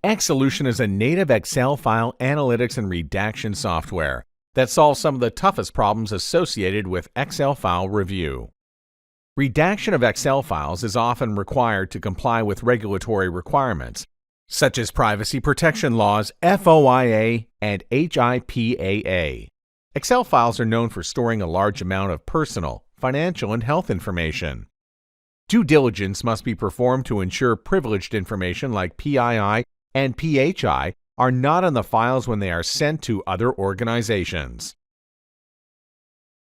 Exolution is a native Excel file analytics and redaction software that solves some of the toughest problems associated with Excel file review. Redaction of Excel files is often required to comply with regulatory requirements, such as privacy protection laws, FOIA, and HIPAA. Excel files are known for storing a large amount of personal, financial, and health information. Due diligence must be performed to ensure privileged information like PII and PHI are not on the files when they are sent to other organizations.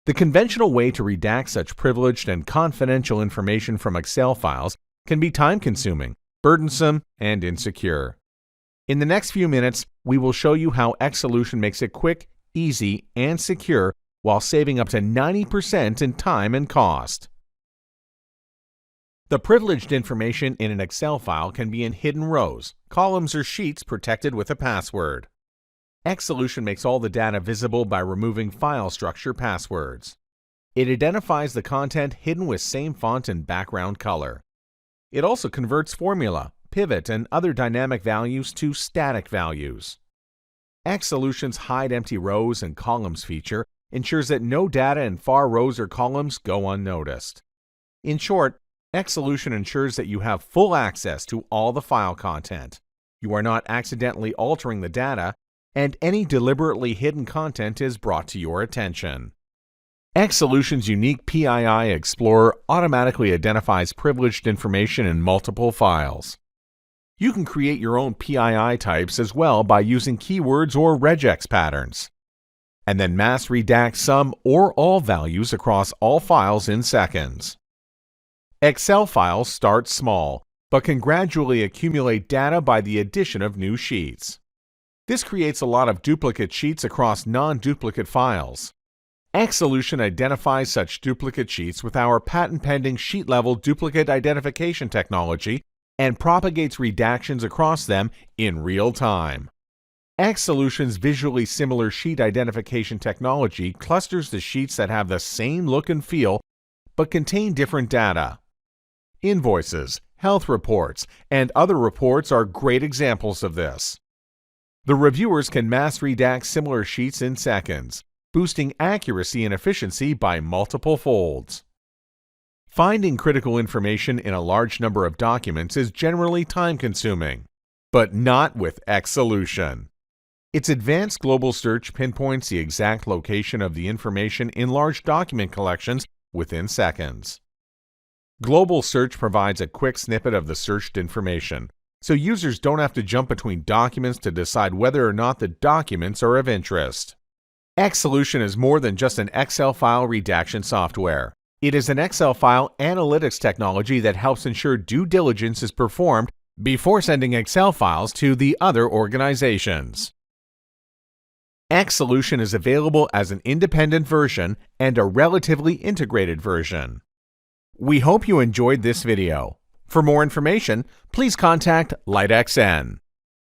The conventional way to redact such privileged and confidential information from Excel files can be time-consuming, burdensome, and insecure. In the next few minutes, we will show you how Exolution makes it quick, easy, and secure while saving up to 90% in time and cost. The privileged information in an Excel file can be in hidden rows, columns, or sheets protected with a password. Exolution makes all the data visible by removing file structure passwords. It identifies the content hidden with same font and background color. It also converts formula, pivot, and other dynamic values to static values. Exolution's Hide Empty Rows and Columns feature ensures that no data in far rows or columns go unnoticed. In short, Exolution ensures that you have full access to all the file content. You are not accidentally altering the data, and any deliberately hidden content is brought to your attention. Exolution's unique PII Explorer automatically identifies privileged information in multiple files. You can create your own PII types as well by using keywords or regex patterns, and then mass redact some or all values across all files in seconds. Excel files start small, but can gradually accumulate data by the addition of new sheets. This creates a lot of duplicate sheets across non-duplicate files. Exolution identifies such duplicate sheets with our patent-pending sheet-level duplicate identification technology and propagates redactions across them in real time. Exolution's visually similar sheet identification technology clusters the sheets that have the same look and feel but contain different data. Invoices, health reports, and other reports are great examples of this. The reviewers can mass redact similar sheets in seconds, boosting accuracy and efficiency by multiple folds. Finding critical information in a large number of documents is generally time-consuming, but not with Exolution. Its advanced global search pinpoints the exact location of the information in large document collections within seconds. Global search provides a quick snippet of the searched information, so users don't have to jump between documents to decide whether or not the documents are of interest. Exolution is more than just an Excel file redaction software. It is an Excel file analytics technology that helps ensure due diligence is performed before sending Excel files to the other organizations. Exolution is available as an independent version and a relatively integrated version. We hope you enjoyed this video. For more information, please contact LightXN.